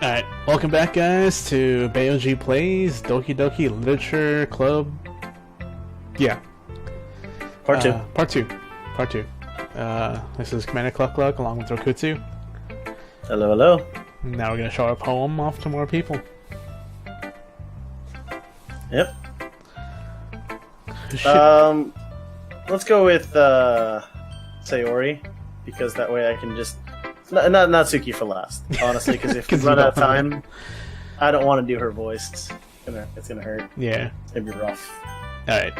Alright, welcome back guys to BAYOG Plays Doki Doki Literature Club. Yeah. Part 2. Part 2. This is CmdrCluckCluck along with Rokutsu. Hello, hello. Now we're going to show our poem off to more people. Yep. Let's go with Sayori, because that way I can just not Natsuki for last, honestly, because if we run out of time, I don't want to do her voice. It's gonna hurt. Yeah. It's gonna be rough. Alright.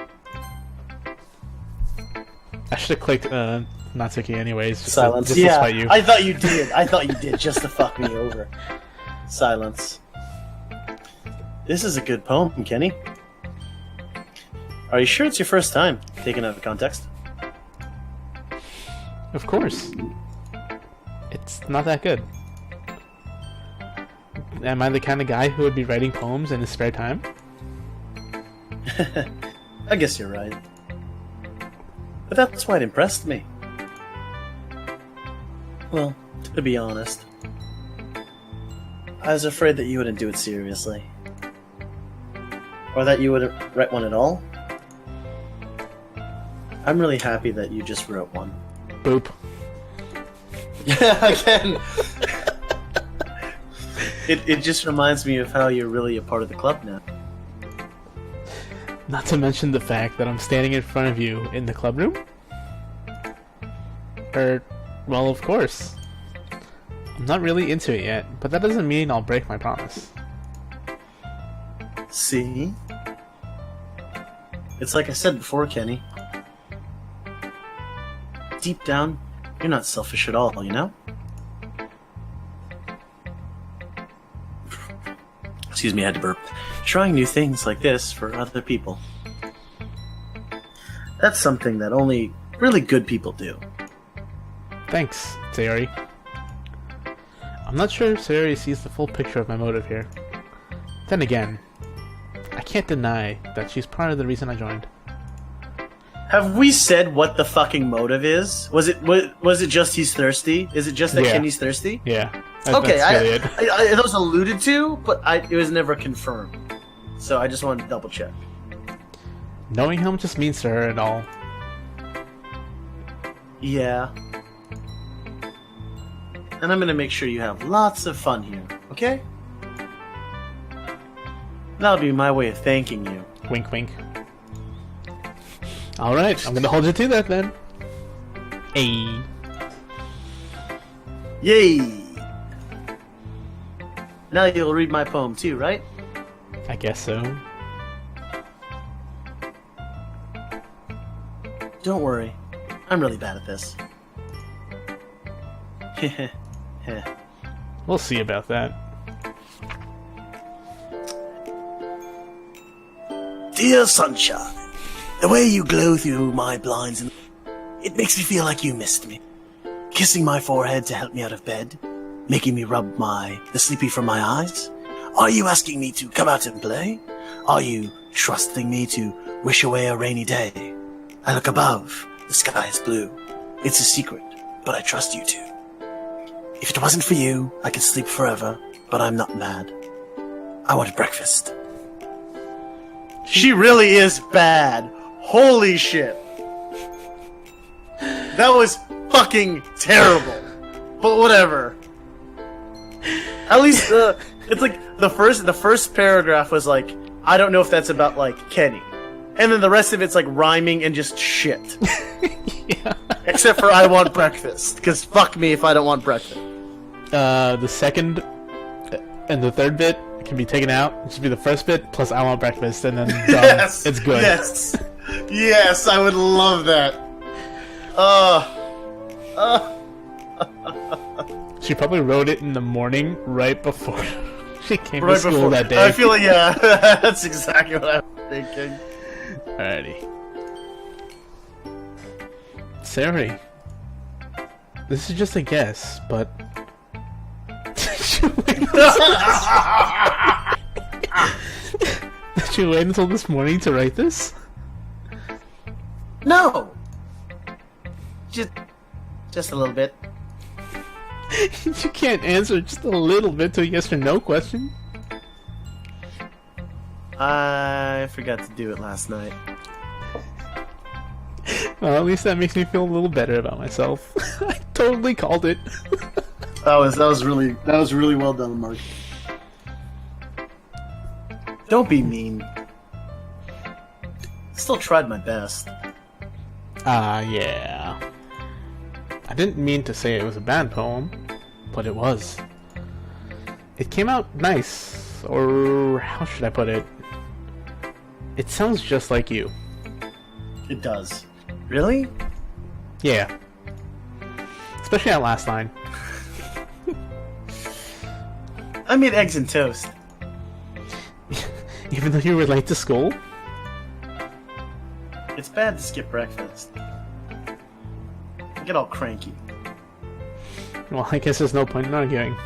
I should have clicked Natsuki anyways. Silence. To spite you. I thought you did. I thought you did just to fuck me over. Silence. This is a good poem, Kenny. Are you sure it's your first time taken out of context? Of course. It's not that good. Am I the kind of guy who would be writing poems in his spare time? I guess you're right. But that's why it impressed me. Well, to be honest, I was afraid that you wouldn't do it seriously. Or that you wouldn't write one at all. I'm really happy that you just wrote one. Boop. Yeah, again. It just reminds me of how you're really a part of the club now. Not to mention the fact that I'm standing in front of you in the club room? Well, of course. I'm not really into it yet, but that doesn't mean I'll break my promise. See? It's like I said before, Kenny. Deep down, you're not selfish at all, you know? Excuse me, I had to burp. Trying new things like this for other people. That's something that only really good people do. Thanks, Sayori. I'm not sure if Sayori sees the full picture of my motive here. Then again, I can't deny that she's part of the reason I joined. Have we said what the fucking motive is? Was it just he's thirsty? Is it just that Kenny's thirsty? Yeah. Okay, that's really it was alluded to, but it was never confirmed. So I just wanted to double check. Knowing how much this means to her and all. Yeah. And I'm gonna make sure you have lots of fun here, okay? That'll be my way of thanking you. Wink, wink. Alright, I'm gonna hold you to that then. Ayy. Yay! Now you'll read my poem too, right? I guess so. Don't worry. I'm really bad at this. We'll see about that. Dear sunshine, the way you glow through my blinds, it makes me feel like you missed me. Kissing my forehead to help me out of bed, making me rub the sleepy from my eyes. Are you asking me to come out and play? Are you trusting me to wish away a rainy day? I look above, the sky is blue. It's a secret, but I trust you to. If it wasn't for you, I could sleep forever, but I'm not mad. I want breakfast. She really is bad. Holy shit. That was fucking terrible. But whatever. At least it's like the first paragraph was like, I don't know if that's about like Kenny. And then the rest of it's like rhyming and just shit. Yeah. Except for I want breakfast, because fuck me if I don't want breakfast. The second and the third bit can be taken out. It should be the first bit plus I want breakfast, and then done. Yes, it's good. Yes, I would love that. She probably wrote it in the morning, right before she came to school that day. I feel like, yeah, that's exactly what I'm thinking. Alrighty. Sayori, this is just a guess, but did you wait until this morning to write this? No. Just a little bit. You can't answer just a little bit to a yes or no question. I forgot to do it last night. Well, at least that makes me feel a little better about myself. I totally called it. That was really well done, Mark. Don't be mean. Still tried my best. Yeah. I didn't mean to say it was a bad poem, but it was. It came out nice, or how should I put it? It sounds just like you. It does. Really? Yeah. Especially that last line. I made eggs and toast. Even though you were late to school? It's bad to skip breakfast. I get all cranky. Well, I guess there's no point in arguing.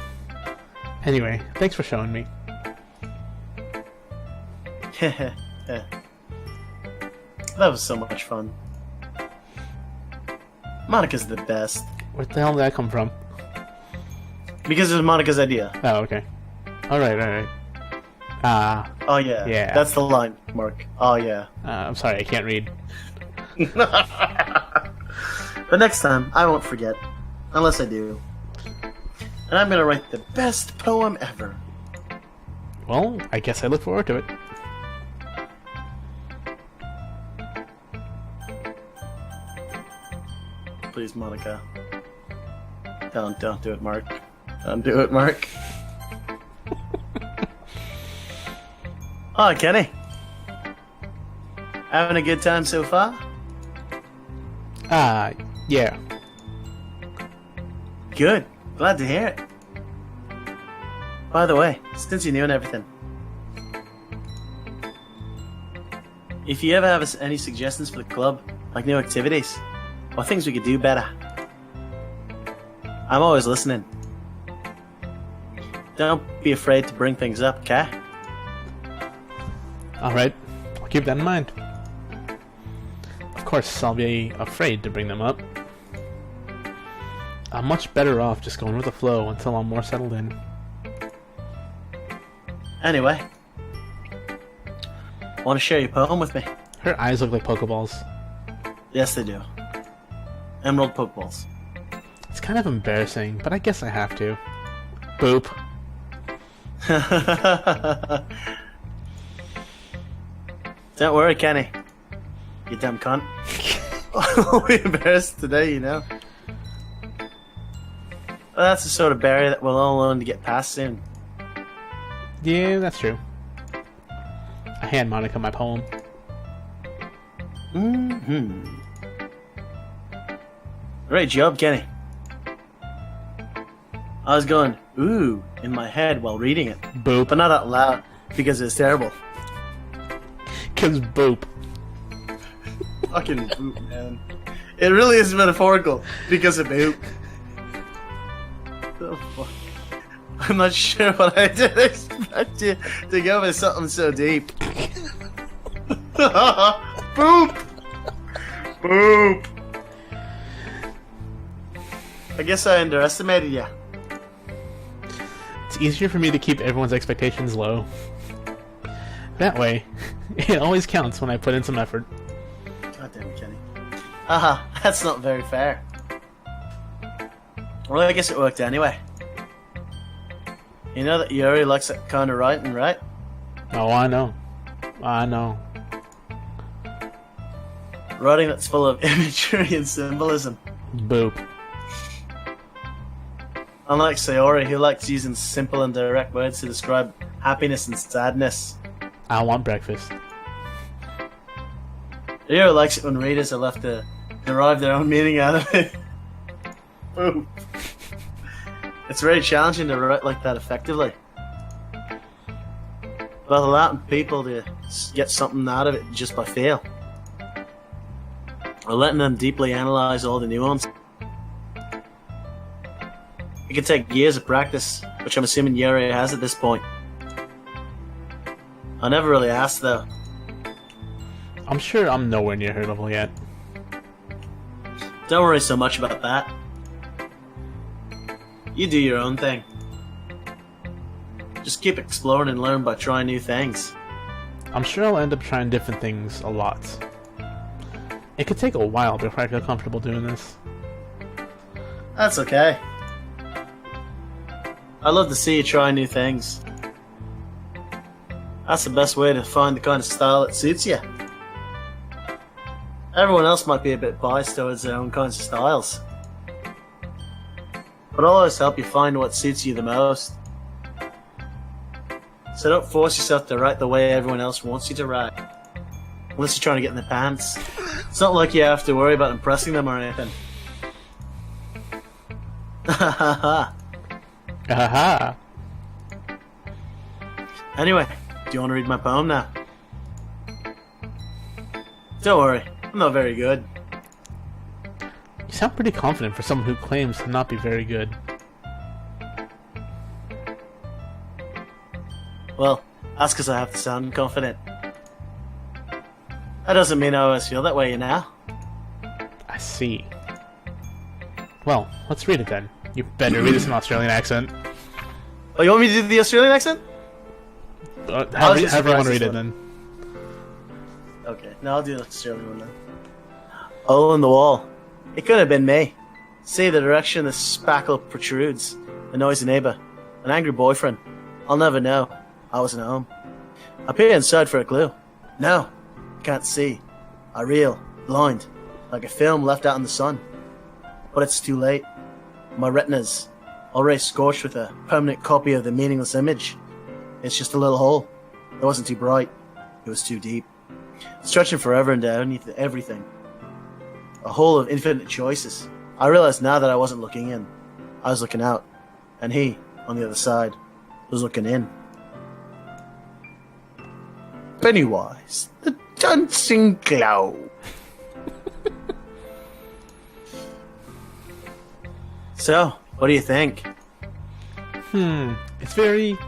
Anyway, thanks for showing me. That was so much fun. Monica's the best. Where the hell did that come from? Because it was Monica's idea. Oh, okay. Alright. Oh yeah. Yeah. That's the line, Mark. Oh yeah. I'm sorry, I can't read. But next time, I won't forget. Unless I do. And I'm gonna write the best poem ever. Well, I guess I look forward to it. Please, Monica. Don't do it, Mark. Don't do it, Mark. Oh, Kenny. Having a good time so far? Yeah. Good. Glad to hear it. By the way, since you're new and everything, if you ever have any suggestions for the club, like new activities, or things we could do better, I'm always listening. Don't be afraid to bring things up, okay? Alright, I'll keep that in mind. Of course, I'll be afraid to bring them up. I'm much better off just going with the flow until I'm more settled in. Anyway, want to share your poem with me? Her eyes look like Pokeballs. Yes, they do. Emerald Pokeballs. It's kind of embarrassing, but I guess I have to. Boop. Don't worry, Kenny. You dumb cunt. I'll be embarrassed today, you know. Well, that's the sort of barrier that we'll all learn to get past soon. Yeah, that's true. I hand Monica my poem. Great job, Kenny. I was going, ooh, in my head while reading it. Boop. But not out loud, because it's terrible. Cause boop. Fucking boop, man. It really is metaphorical, because of boop. Oh, fuck. I'm not sure what I did expect you to go with something so deep. Boop! Boop! I guess I underestimated you. It's easier for me to keep everyone's expectations low. That way, it always counts when I put in some effort. God damn it, Kenny. Haha, that's not very fair. Well, I guess it worked anyway. You know that Yuri likes that kind of writing, right? Oh, I know. I know. Writing that's full of imagery and symbolism. Boop. Unlike Sayori, who likes using simple and direct words to describe happiness and sadness. I want breakfast. Yuri likes it when readers are left to derive their own meaning out of it. Boop. It's very challenging to write like that effectively. But allowing people to get something out of it just by feel. Or letting them deeply analyze all the nuance. It can take years of practice, which I'm assuming Yuri has at this point. I never really asked though. I'm sure I'm nowhere near her level yet. Don't worry so much about that. You do your own thing. Just keep exploring and learn by trying new things. I'm sure I'll end up trying different things a lot. It could take a while before I feel comfortable doing this. That's okay. I love to see you try new things. That's the best way to find the kind of style that suits you. Everyone else might be a bit biased towards their own kinds of styles. But I'll always help you find what suits you the most. So don't force yourself to write the way everyone else wants you to write. Unless you're trying to get in the pants. It's not like you have to worry about impressing them or anything. Haha. Anyway, do you want to read my poem now? Don't worry, I'm not very good. You sound pretty confident for someone who claims to not be very good. Well, that's because I have to sound confident. That doesn't mean I always feel that way, you know? I see. Well, let's read it then. You better read this in an Australian accent. Oh, you want me to do the Australian accent? However you want to read it then. Okay, now I'll do the Australian one then. Hole in the wall. It could have been me. See the direction the spackle protrudes. A noisy neighbour. An angry boyfriend. I'll never know. I wasn't home. I peer inside for a clue. No, can't see. I reel, blind, like a film left out in the sun. But it's too late. My retina's already scorched with a permanent copy of the meaningless image. It's just a little hole. It wasn't too bright. It was too deep. Stretching forever into everything. A hole of infinite choices. I realized now that I wasn't looking in. I was looking out. And he, on the other side, was looking in. Pennywise, the dancing clown. So, what do you think? It's very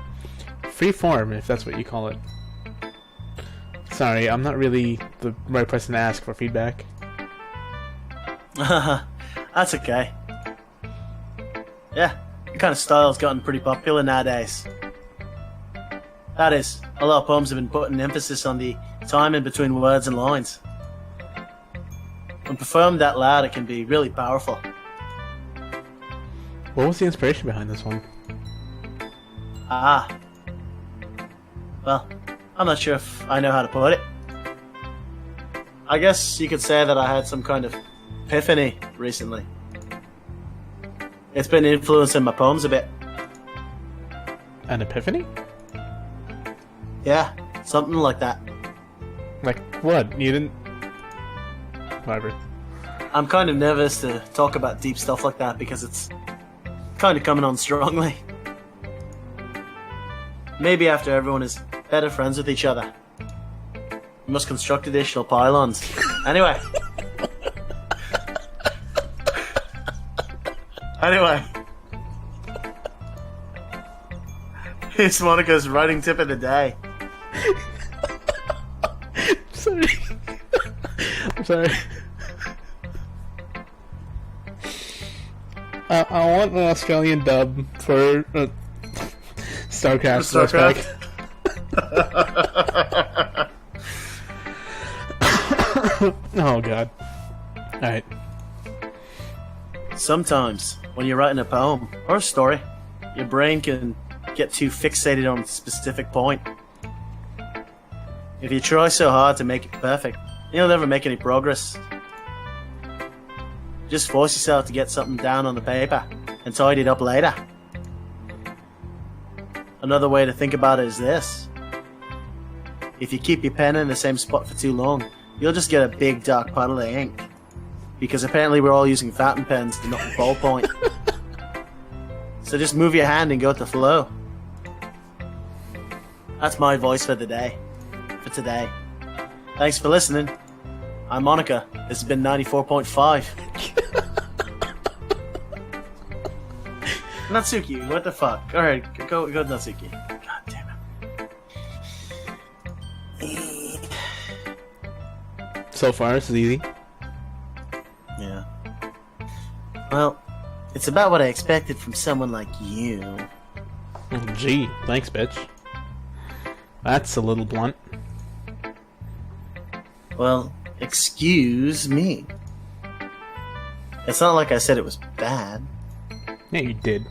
free-form, if that's what you call it. Sorry, I'm not really the right person to ask for feedback. That's okay. Yeah, the kind of style's gotten pretty popular nowadays. That is, a lot of poems have been putting emphasis on the time in between words and lines. When performed that loud, it can be really powerful. What was the inspiration behind this one? Well, I'm not sure if I know how to put it. I guess you could say that I had some kind of epiphany recently. It's been influencing my poems a bit. An epiphany? Yeah, something like that. Like what? You didn't... Whatever. I'm kind of nervous to talk about deep stuff like that because it's kind of coming on strongly. Maybe after everyone is better friends with each other. We must construct additional pylons. Anyway. Here's Monica's writing tip of the day. Sorry. I'm sorry. I want an Australian dub for StarCraft. Oh god. Alright. Sometimes, when you're writing a poem or a story, your brain can get too fixated on a specific point. If you try so hard to make it perfect, you'll never make any progress. Just force yourself to get something down on the paper and tidy it up later. Another way to think about it is this. If you keep your pen in the same spot for too long, you'll just get a big dark puddle of ink. Because apparently we're all using fountain pens and not a ballpoint. So just move your hand and go with the flow. That's my voice for the day. For today. Thanks for listening. I'm Monica. This has been 94.5. Natsuki, what the fuck? Alright, go Natsuki. God damn it. So far, this is easy. Yeah. Well, It's about what I expected from someone like you. Well, gee, thanks, bitch. That's a little blunt. Well, excuse me. It's not like I said it was bad. Yeah, you did.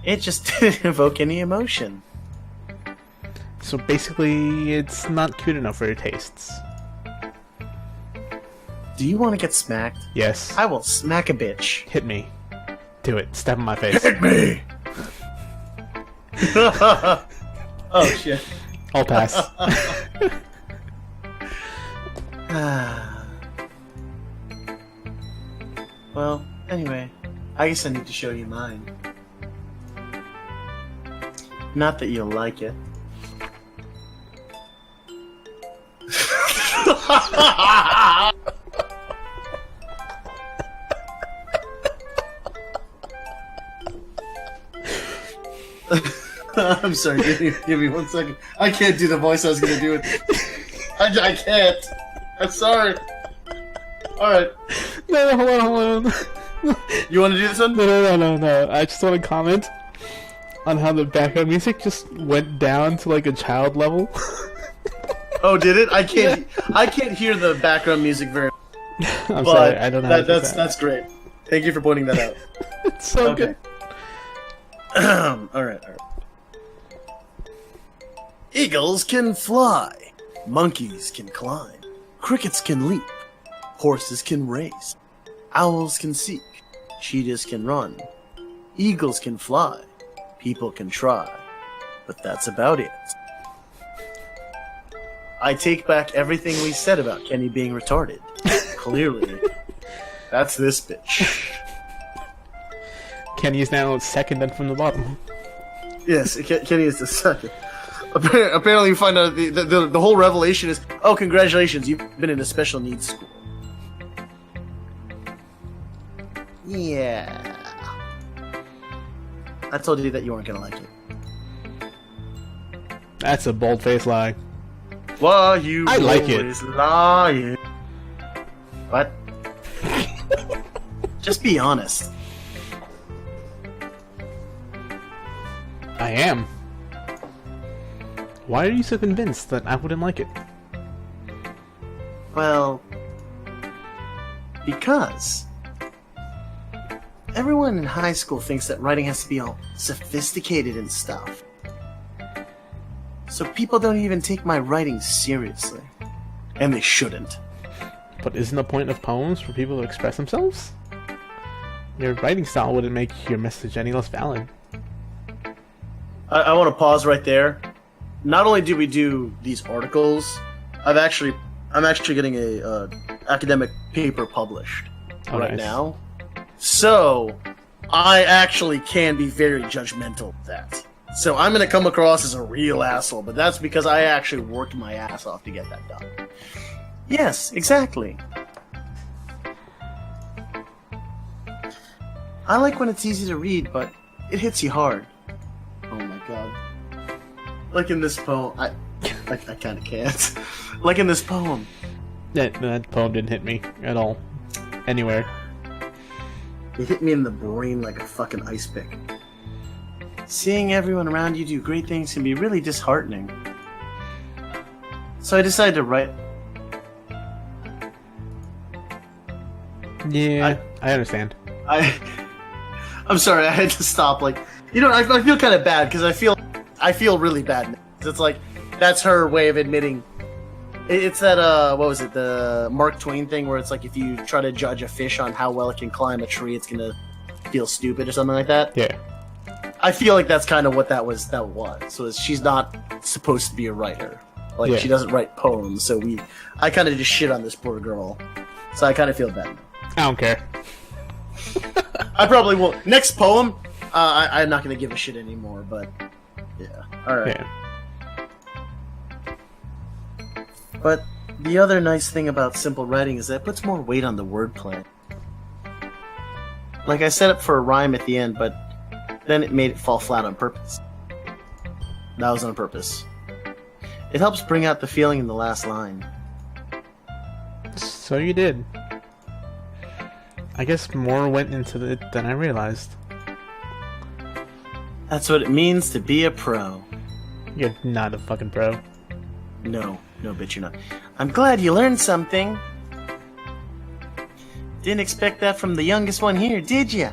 It just didn't evoke any emotion. So basically, it's not cute enough for your tastes. Do you want to get smacked? Yes. I will smack a bitch. Hit me. Do it. Step in my face. Hit me! Oh, shit. I'll pass. Well, anyway, I guess I need to show you mine. Not that you'll like it. I'm sorry, give me 1 second. I can't do the voice I was gonna do it. I can't. I'm sorry. Alright. No, hold on. You want to do this one? No. I just want to comment on how the background music just went down to like a child level. Oh, did it? I can't hear the background music very I'm sorry, I don't know. That's great. Thank you for pointing that out. It's so good. Alright. Eagles can fly. Monkeys can climb. Crickets can leap. Horses can race. Owls can seek. Cheetahs can run. Eagles can fly. People can try. But that's about it. I take back everything we said about Kenny being retarded. Clearly, that's this bitch. Kenny is now second and from the bottom. Yes, Kenny is the second. Apparently, you find out the whole revelation is, oh, congratulations, you've been in a special needs school. Yeah. I told you that you weren't gonna like it. That's a bold-faced lie. Why you I like always lying? What? Just be honest. I am. Why are you so convinced that I wouldn't like it? Well, because everyone in high school thinks that writing has to be all sophisticated and stuff. So people don't even take my writing seriously. And they shouldn't. But isn't the point of poems for people to express themselves? Your writing style wouldn't make your message any less valid. I want to pause right there. Not only do we do these articles, I'm actually getting a academic paper published right now. So I actually can be very judgmental of that. So I'm gonna come across as a real asshole, but that's because I actually worked my ass off to get that done. Yes, exactly. I like when it's easy to read, but it hits you hard. Oh my god. Like in this poem, I kind of can't. Like in this poem. That poem didn't hit me at all. Anywhere. It hit me in the brain like a fucking ice pick. Seeing everyone around you do great things can be really disheartening. So I decided to write... Yeah, I understand. I'm sorry, I had to stop. Like, you know, I feel kind of bad because I feel really bad. It's like that's her way of admitting. It's that what was it, the Mark Twain thing where it's like if you try to judge a fish on how well it can climb a tree, it's gonna feel stupid or something like that. Yeah. I feel like that's kind of what that was. So she's not supposed to be a writer. Like Yeah. she doesn't write poems. So I kind of just shit on this poor girl. So I kind of feel bad. I don't care. I probably won't. Next poem, I'm not going to give a shit anymore, but yeah. Alright. Yeah. But the other nice thing about simple writing is that it puts more weight on the wordplay. Like I set up for a rhyme at the end, but then it made it fall flat on purpose. That was on purpose. It helps bring out the feeling in the last line. So you did. I guess more went into it than I realized. That's what it means to be a pro. You're not a fucking pro. No, bitch, you're not. I'm glad you learned something. Didn't expect that from the youngest one here, did ya?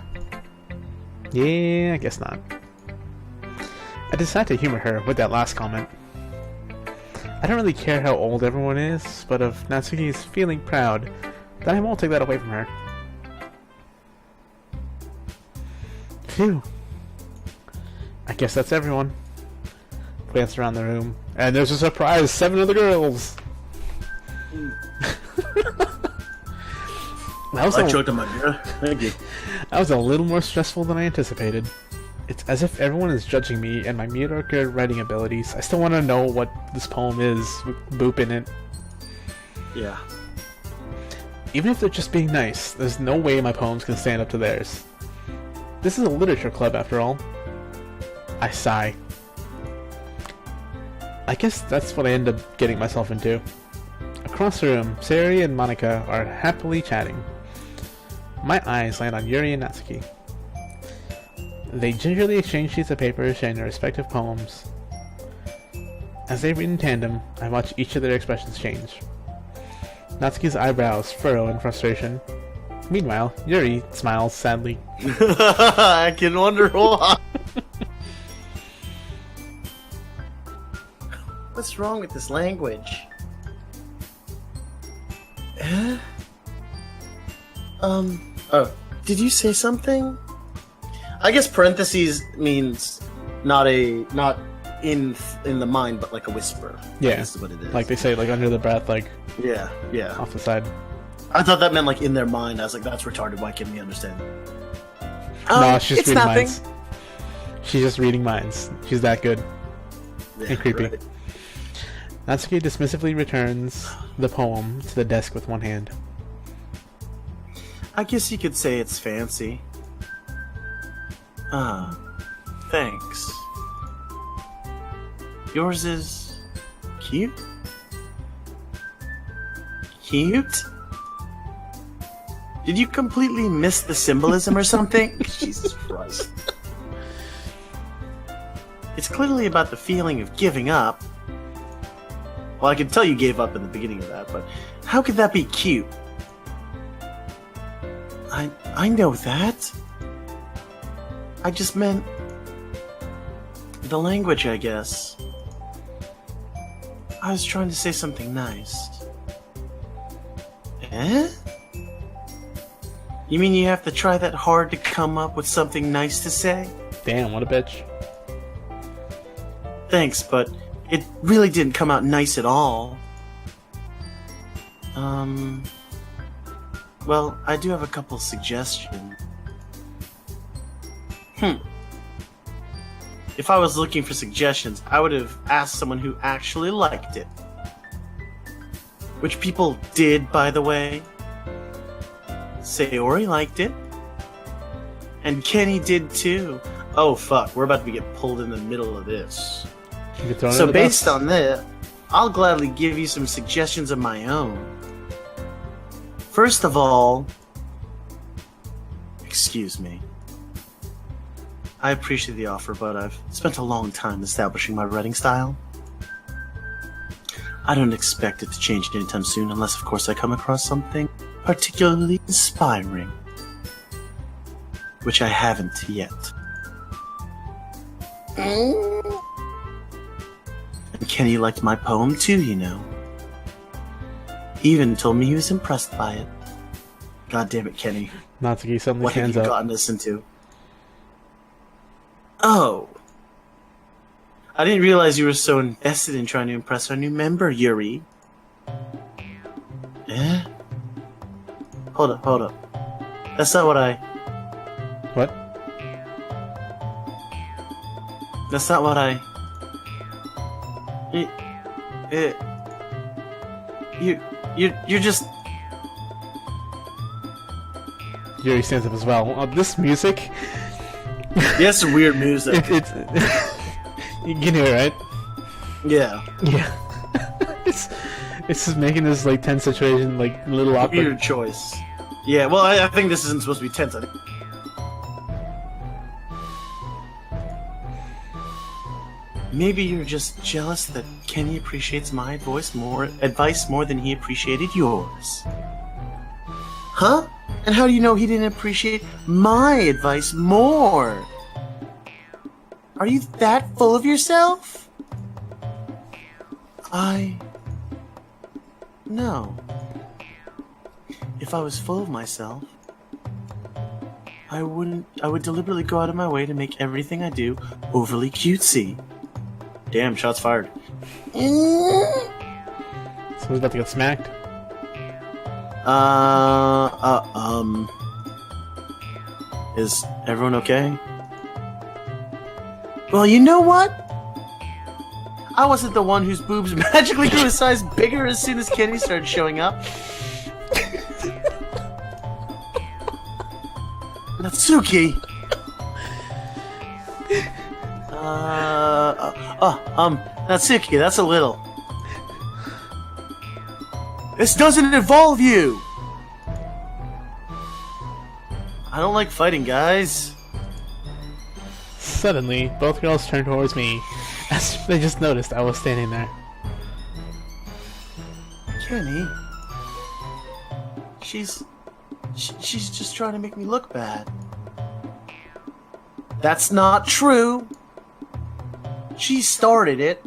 Yeah, I guess not. I decided to humor her with that last comment. I don't really care how old everyone is, but if Natsuki is feeling proud, then I won't take that away from her. Phew. I guess that's everyone. Glance around the room, and there's a surprise! 7 of the girls! I choked on my beer. Thank you. That was a little more stressful than I anticipated. It's as if everyone is judging me and my mediocre writing abilities. I still want to know what this poem is with Boop in it. Yeah. Even if they're just being nice, there's no way my poems can stand up to theirs. This is a literature club, after all. I sigh. I guess that's what I end up getting myself into. Across the room, Sayori and Monika are happily chatting. My eyes land on Yuri and Natsuki. They gingerly exchange sheets of paper sharing their respective poems. As they read in tandem, I watch each of their expressions change. Natsuki's eyebrows furrow in frustration. Meanwhile, Yuri smiles sadly. I can wonder why. What's wrong with this language? Oh, did you say something? I guess parentheses means not in the mind, but like a whisper. Yeah, is what it is. like they say, like under the breath, like yeah, off the side. I thought that meant like in their mind. I was like, that's retarded. Why can't we understand? No, she's just it's reading nothing. minds. She's just reading minds. She's that good and creepy. Right. Natsuki dismissively returns the poem to the desk with one hand. I guess you could say it's fancy. Ah, thanks. Yours is cute? Cute? Did you completely miss the symbolism or something? Jesus Christ. It's clearly about the feeling of giving up. Well, I can tell you gave up in the beginning of that, but how could that be cute? I know that. I just meant the language, I guess. I was trying to say something nice. Eh? You mean you have to try that hard to come up with something nice to say? Damn, what a bitch. Thanks, but it really didn't come out nice at all. Well, I do have a couple suggestions. If I was looking for suggestions, I would have asked someone who actually liked it. Which people did, by the way. Sayori liked it. And Kenny did too. Oh fuck, we're about to get pulled in the middle of this. So based on that, I'll gladly give you some suggestions of my own. First of all, excuse me. I appreciate the offer, but I've spent a long time establishing my writing style. I don't expect it to change anytime soon, unless of course I come across something particularly inspiring. Which I haven't yet. And Kenny liked my poem too, you know. He even told me he was impressed by it. God damn it, Kenny. Natsuki suddenly What have hands you up. gotten us into? Oh. I didn't realize you were so invested in trying to impress our new member, Yuri. Eh? Hold up. That's not what I... What? That's not what I... You're just... Yuri stands up as well. This music... Yeah, it's some weird music. it's you can hear it, right? Yeah. Yeah. it's just making this like tense situation like a little awkward. Weird choice. Yeah, well, I think this isn't supposed to be tense. I think... Maybe you're just jealous that Kenny appreciates my advice more than he appreciated yours. Huh? And how do you know he didn't appreciate my advice more? Are you that full of yourself? No. If I was full of myself, I would deliberately go out of my way to make everything I do overly cutesy. Damn, shots fired. Someone's about to get smacked. Is everyone okay? Well, you know what? I wasn't the one whose boobs magically grew a size bigger as soon as Kenny started showing up. Natsuki! Natsuki, that's a little. This doesn't involve you! I don't like fighting, guys. Suddenly, both girls turned towards me, as they just noticed I was standing there. Kenny? She's just trying to make me look bad. That's not true! She started it.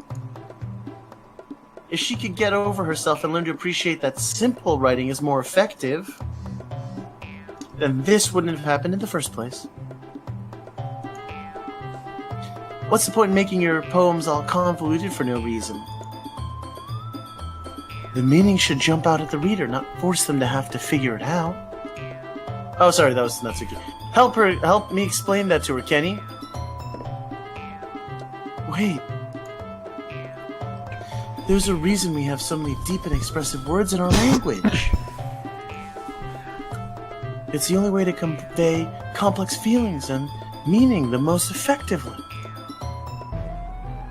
If she could get over herself and learn to appreciate that simple writing is more effective, then this wouldn't have happened in the first place. What's the point in making your poems all convoluted for no reason? The meaning should jump out at the reader, not force them to have to figure it out. Oh, sorry, that was Natsuki. Help me explain that to her, Kenny. Wait. There's a reason we have so many deep and expressive words in our language. It's the only way to convey complex feelings and meaning the most effectively.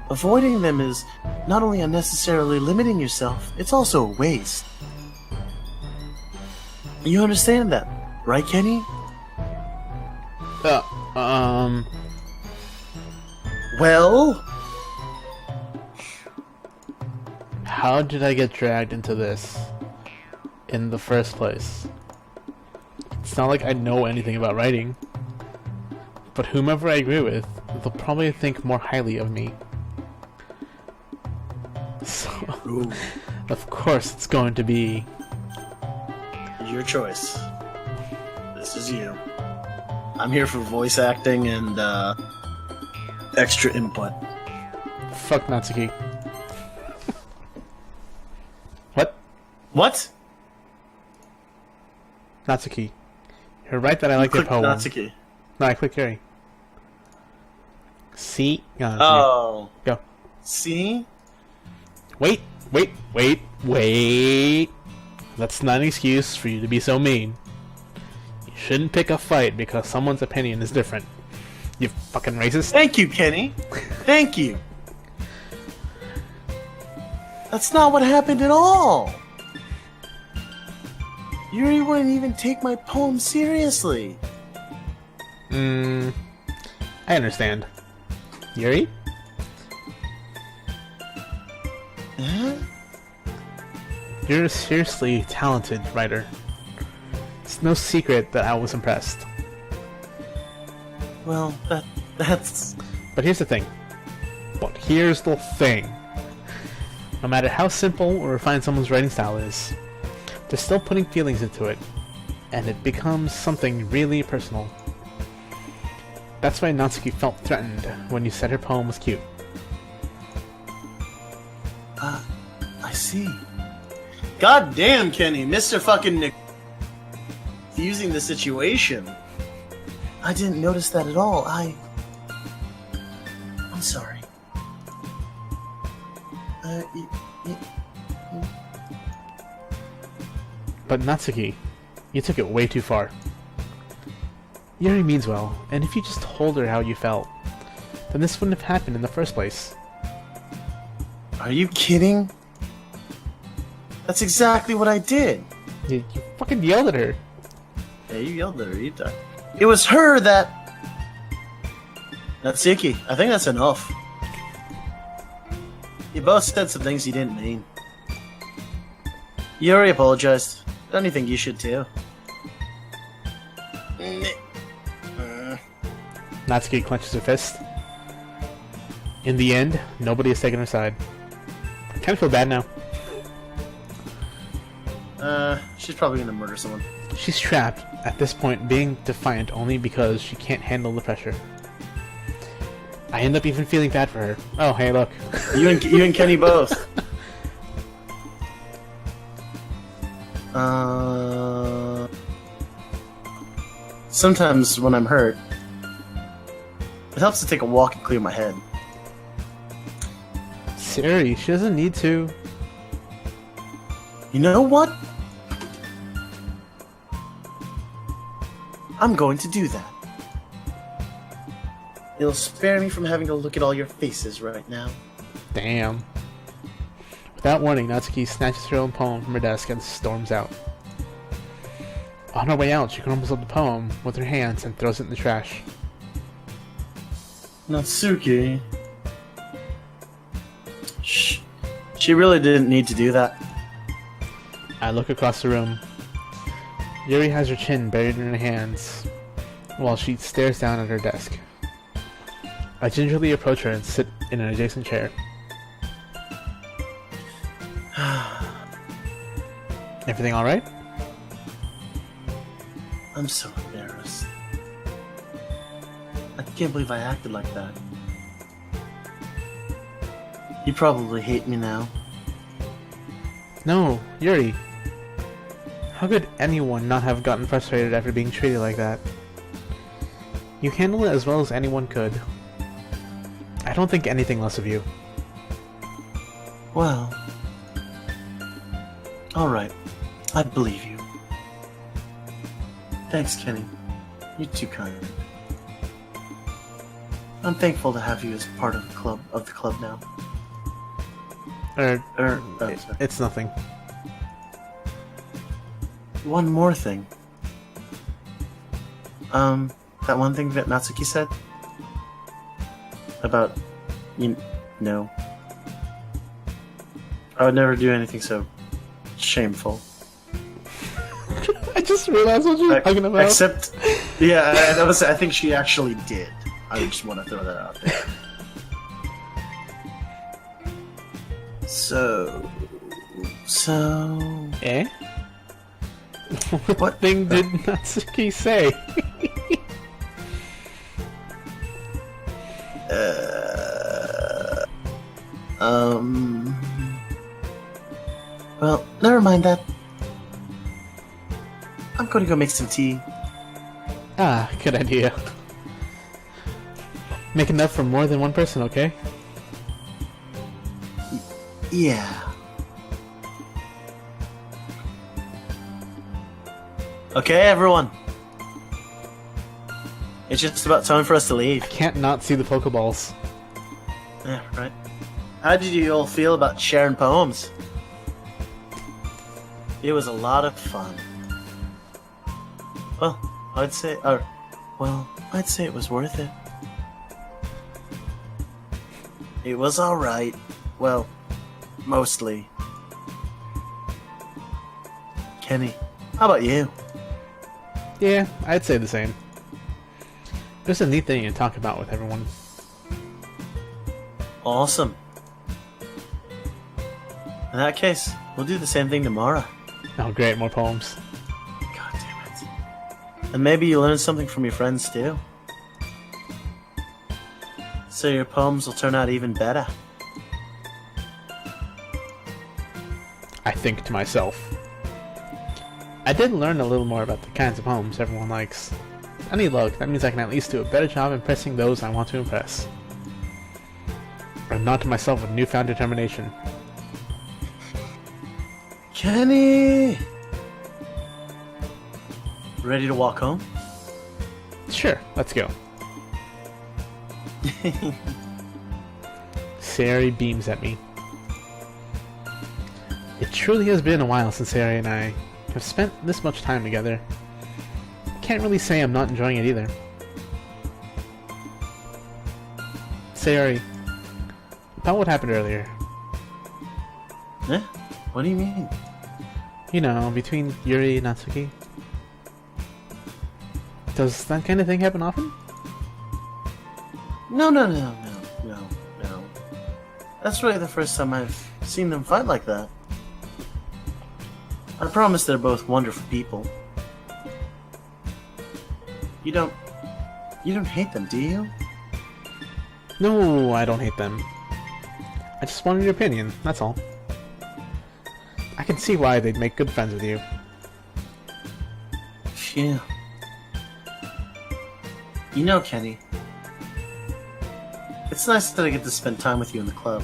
Avoiding them is not only unnecessarily limiting yourself, it's also a waste. You understand that, right, Kenny? Well? How did I get dragged into this in the first place? It's not like I know anything about writing, but whomever I agree with, they'll probably think more highly of me. So, Ooh. of course it's going to be... Your choice. This is you. I'm here for voice acting and, extra input. Fuck Natsuki. What? What? Natsuki. You're right that I like your poem. Natsuki. No, I clicked Yuri. See? No, Oh. Go. See? Wait. That's not an excuse for you to be so mean. You shouldn't pick a fight because someone's opinion is different. You fucking racist. Thank you, Kenny. Thank you. That's not what happened at all. Yuri wouldn't even take my poem seriously. I understand. Yuri? Huh? You're a seriously talented writer. It's no secret that I was impressed. Well, that's... But here's the thing. No matter how simple or refined someone's writing style is, they're still putting feelings into it, and it becomes something really personal. That's why Natsuki felt threatened when you said her poem was cute. I see. God damn, Kenny, Mr. fucking using the situation. I didn't notice that at all. I'm sorry. But Natsuki, you took it way too far. Yuri means well, and if you just told her how you felt, then this wouldn't have happened in the first place. Are you kidding? That's exactly what I did. You fucking yelled at her. Yeah, you yelled at her, you died. It was her that... Natsuki, I think that's enough. You both said some things you didn't mean. Yuri apologized. Don't you think you should too? Natsuki clenches her fist. In the end, nobody has taken her side. I kind of feel bad now. She's probably gonna murder someone. She's trapped, at this point being defiant only because she can't handle the pressure. I end up even feeling bad for her. Oh, hey, look. You and Kenny both. Sometimes when I'm hurt, it helps to take a walk and clear my head. Siri, she doesn't need to. You know what? I'm going to do that. It'll spare me from having to look at all your faces right now. Damn. Without warning, Natsuki snatches her own poem from her desk and storms out. On her way out, she crumbles up the poem with her hands and throws it in the trash. Natsuki. Shh. She really didn't need to do that. I look across the room. Yuri has her chin buried in her hands while she stares down at her desk. I gingerly approach her and sit in an adjacent chair. Everything alright? I'm so embarrassed. I can't believe I acted like that. You probably hate me now. No, Yuri. How could anyone not have gotten frustrated after being treated like that? You handle it as well as anyone could. I don't think anything less of you. Well... Alright. I believe you. Thanks, Kenny. You're too kind. I'm thankful to have you as part of the club now. Sorry. It's nothing. One more thing. That one thing that Natsuki said? About, you know, I would never do anything so shameful. I just realized what you were talking about. Except, yeah, I think she actually did. I just want to throw that out there. So... Eh? What thing did Natsuki say? Well, never mind that. I'm going to go make some tea. Ah, good idea. Make enough for more than one person, okay? Yeah. Okay, everyone. It's just about time for us to leave. I can't not see the Pokeballs. Yeah, right. How did you all feel about sharing poems? It was a lot of fun. Well, I'd say it was worth it. It was alright. Well, mostly. Kenny, how about you? Yeah, I'd say the same. It was a neat thing to talk about with everyone. Awesome. In that case, we'll do the same thing tomorrow. Oh great, more poems. God damn it. And maybe you learn something from your friends too. So your poems will turn out even better. I think to myself. I did learn a little more about the kinds of poems everyone likes. Any luck, that means I can at least do a better job impressing those I want to impress. I nod to myself with newfound determination. Kenny! Ready to walk home? Sure, let's go. Sayori beams at me. It truly has been a while since Sayori and I have spent this much time together. can't really say I'm not enjoying it either. Sayori, about what happened earlier. Eh? What do you mean? You know, between Yuri and Natsuki. Does that kind of thing happen often? No. That's really the first time I've seen them fight like that. I promise they're both wonderful people. You don't hate them, do you? No, I don't hate them. I just wanted your opinion, that's all. I can see why they'd make good friends with you. Phew. You know, Kenny, it's nice that I get to spend time with you in the club.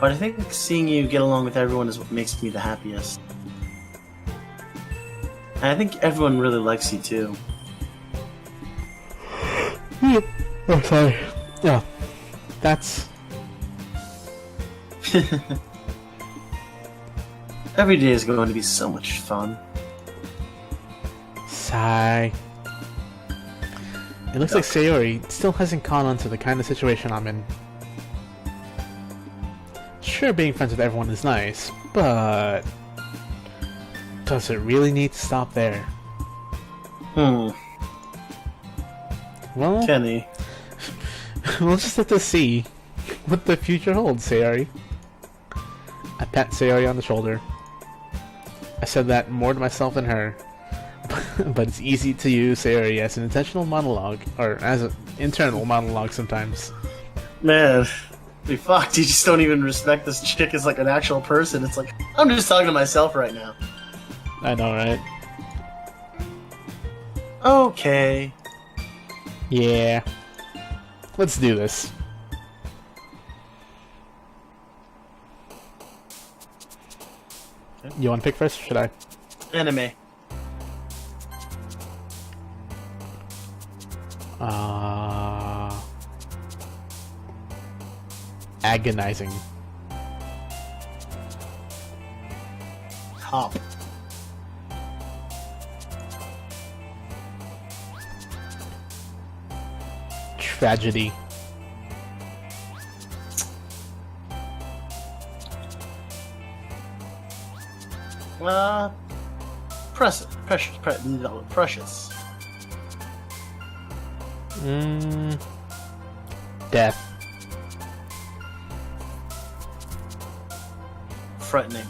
But I think seeing you get along with everyone is what makes me the happiest. And I think everyone really likes you too. Oh, sorry. Yeah, that's... Every day is going to be so much fun. Sigh. It looks like Sayori still hasn't caught on to the kind of situation I'm in. Sure, being friends with everyone is nice, but... does it really need to stop there? Well, Kenny. we'll just have to see what the future holds, Sayori. I pat Sayori on the shoulder. I said that more to myself than her. But it's easy to use Sayori as an intentional monologue, or as an internal monologue sometimes. Man, be fucked. You just don't even respect this chick as like an actual person. It's like, I'm just talking to myself right now. I know, right? Okay. Yeah. Let's do this. You want to pick first, or should I? Anime. Agonizing. Hop. Tragedy. Precious. Death. Threatening.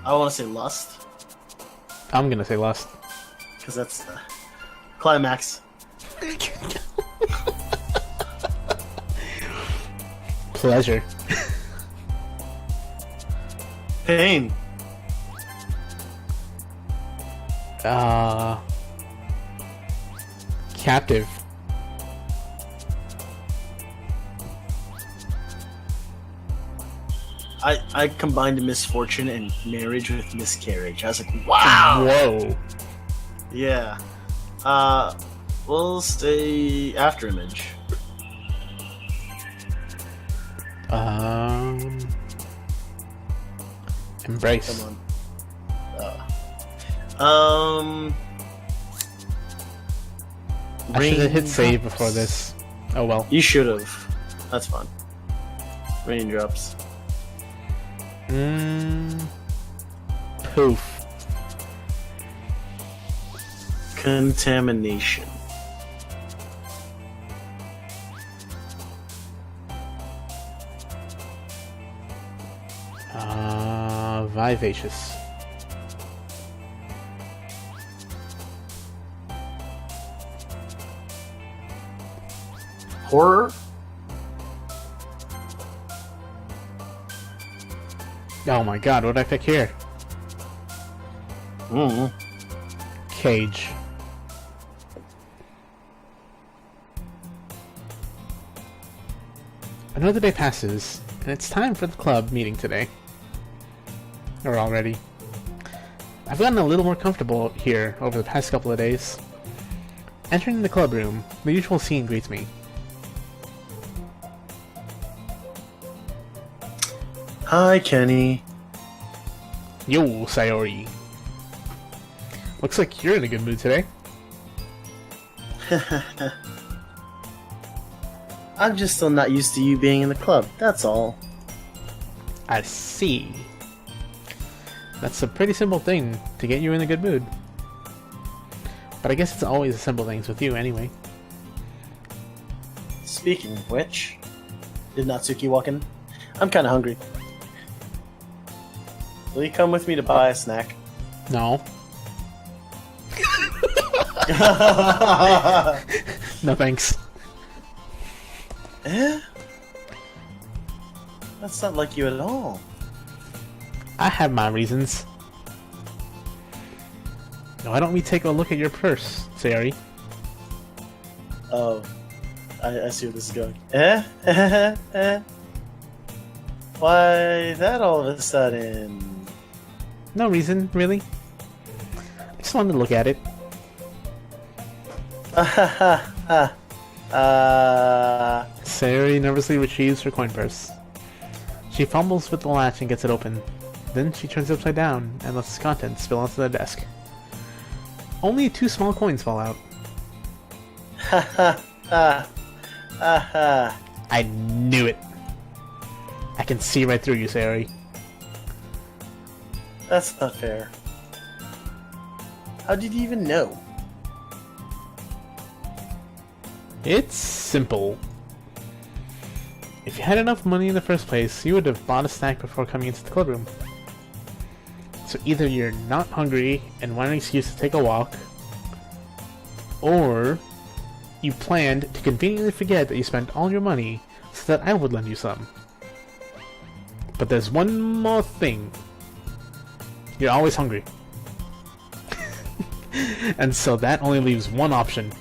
I want to say lust, I'm gonna say lust. because that's the climax. Pleasure. Pain. Captive. I combined misfortune and marriage with miscarriage. I was like, wow! Whoa. Yeah. We'll stay after image. Embrace. Come on. I should have hit save before this. Oh well. You should have. That's fine. Raindrops. Poof. Contamination. Vivacious. Horror. Oh my god, what did I pick here? Cage. Another day passes, and it's time for the club meeting today. Or already. I've gotten a little more comfortable here over the past couple of days. Entering the club room, the usual scene greets me. Hi, Kenny. Yo, Sayori. Looks like you're in a good mood today. I'm just still not used to you being in the club, that's all. I see. That's a pretty simple thing to get you in a good mood. But I guess it's always the simple things with you anyway. Speaking of which, did Natsuki walk in? I'm kinda hungry. Will you come with me to buy a snack? No. No thanks. Eh? That's not like you at all. I have my reasons. Why don't we take a look at your purse, Sayori? Oh, I see where this is going. Eh? Why that all of a sudden? No reason, really. I just wanted to look at it. Sayori nervously retrieves her coin purse. She fumbles with the latch and gets it open. Then she turns it upside down and lets its contents spill onto the desk. Only 2 small coins fall out. I knew it. I can see right through you, Sayori. That's not fair. How did you even know? It's simple. If you had enough money in the first place, you would have bought a snack before coming into the clubroom. So either you're not hungry and want an excuse to take a walk, or you planned to conveniently forget that you spent all your money so that I would lend you some. But there's one more thing. You're always hungry. And so that only leaves one option.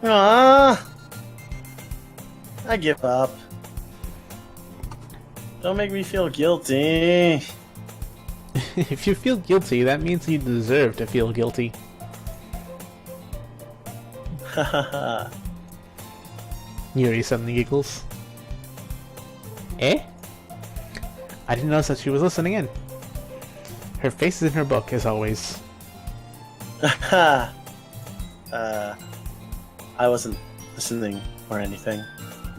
Ah, I give up. Don't make me feel guilty. If you feel guilty, that means you deserve to feel guilty. Hahaha. Yuri suddenly giggles. Eh? I didn't notice that she was listening in. Her face is in her book, as always. I wasn't listening or anything.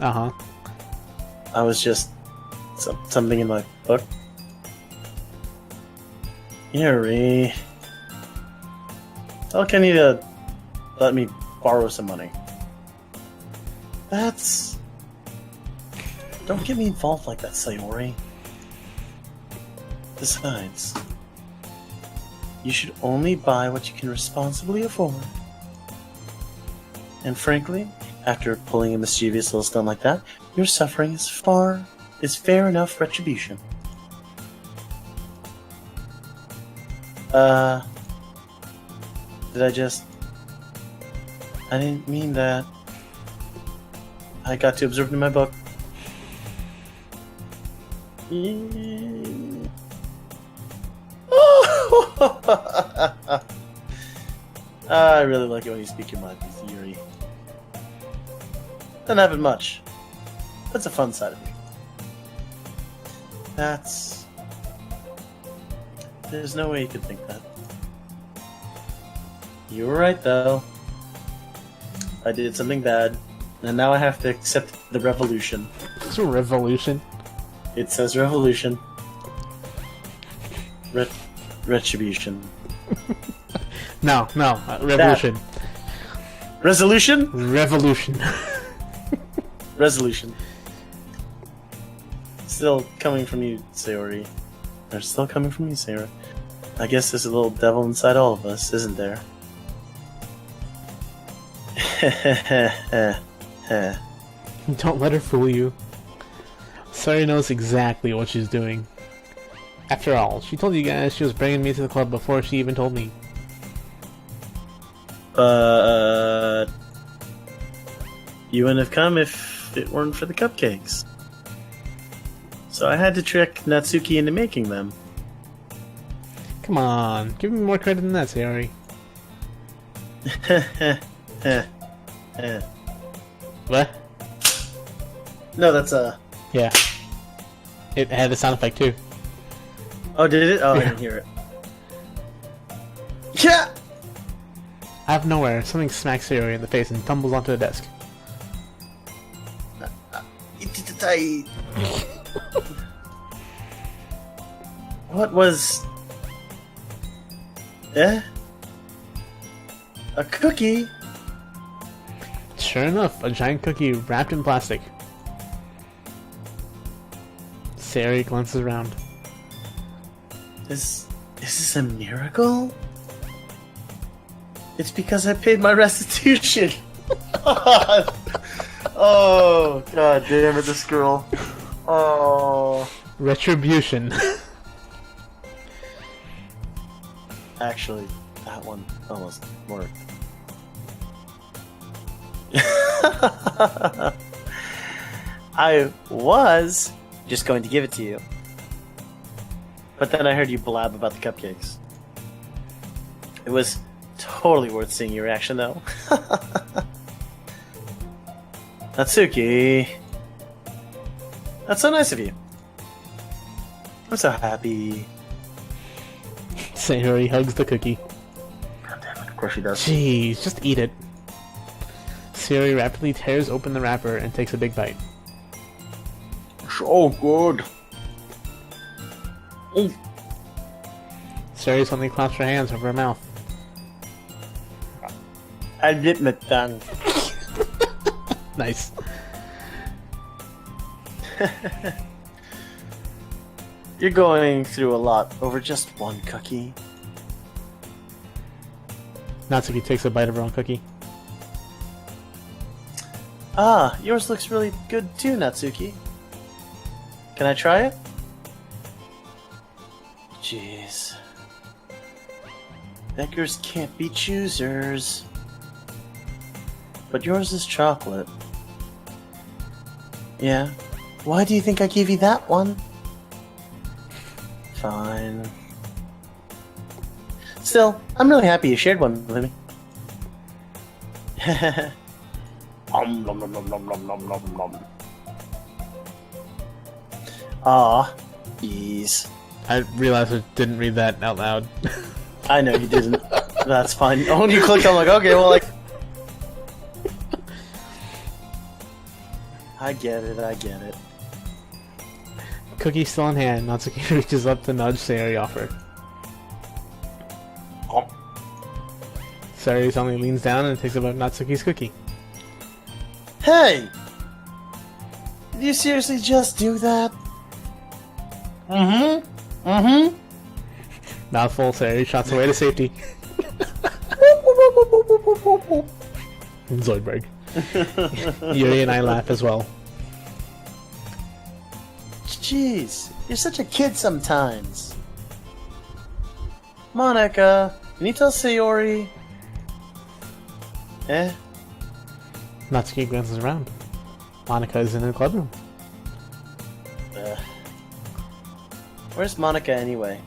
Uh-huh. I was just something in my book. Yuri. Tell Kenny to let me borrow some money. That's... Don't get me involved like that, Sayori. Besides, you should only buy what you can responsibly afford. And frankly, after pulling a mischievous little stunt like that, your suffering is fair enough retribution. I didn't mean that. I got too absorbed in my book. I really like it when you speak your mind, Yuri. Doesn't happen much. That's a fun side of me. There's no way you could think that. You were right, though. I did something bad, and now I have to accept the revolution. It's a revolution. It says revolution. Retribution. No, revolution. Resolution? Revolution. Resolution. Still coming from you, Sayori. They're still coming from you, Sayori. I guess there's a little devil inside all of us, isn't there? Don't let her fool you. Sayori knows exactly what she's doing. After all, she told you guys she was bringing me to the club before she even told me. You wouldn't have come if it weren't for the cupcakes. So I had to trick Natsuki into making them. Come on, give me more credit than that, Sayori. What? No, that's Yeah. It had a sound effect too. Oh, did it? Oh, I Yeah. didn't hear it. Yeah! Out of nowhere, something smacks Yuri in the face and tumbles onto the desk. What was... Eh? A cookie? Sure enough, a giant cookie wrapped in plastic. Sayori glances around. Is this a miracle? It's because I paid my restitution. Oh, god damn it, this girl. Oh. Retribution. Actually, that one almost worked. I was just going to give it to you. But then I heard you blab about the cupcakes. It was totally worth seeing your reaction, though. Natsuki. That's so nice of you. I'm so happy. Sayori hugs the cookie. God damn it, of course she does. Jeez, just eat it. Sayori rapidly tears open the wrapper and takes a big bite. So good. Sayori suddenly claps her hands over her mouth. I bit my tongue. Nice. You're going through a lot over just one cookie. Natsuki takes a bite of her own cookie. Ah, yours looks really good too, Natsuki. Can I try it? Jeez. Beggars can't be choosers. But yours is chocolate. Yeah. Why do you think I gave you that one? Fine. Still, I'm really happy you shared one with me. Nom, nom, nom, nom, nom, nom, nom, nom, nom. Aw, jeez. I realized I didn't read that out loud. I know you didn't. That's fine. Oh, when you clicked, I'm like, okay, well, like... I get it, I get it. Cookie still in hand, Natsuki reaches up to nudge Sayori off her. Sayori suddenly leans down and takes a bite of Natsuki's cookie. Hey! Did you seriously just do that? Mm-hmm. Mm-hmm. Mouthful, Sayori shots away to safety. Zoidberg. Yuri and I laugh as well. Jeez, you're such a kid sometimes. Monica, can you tell Sayori? Eh? Natsuki glances around. Monica is in the club room. Where's Monica anyway?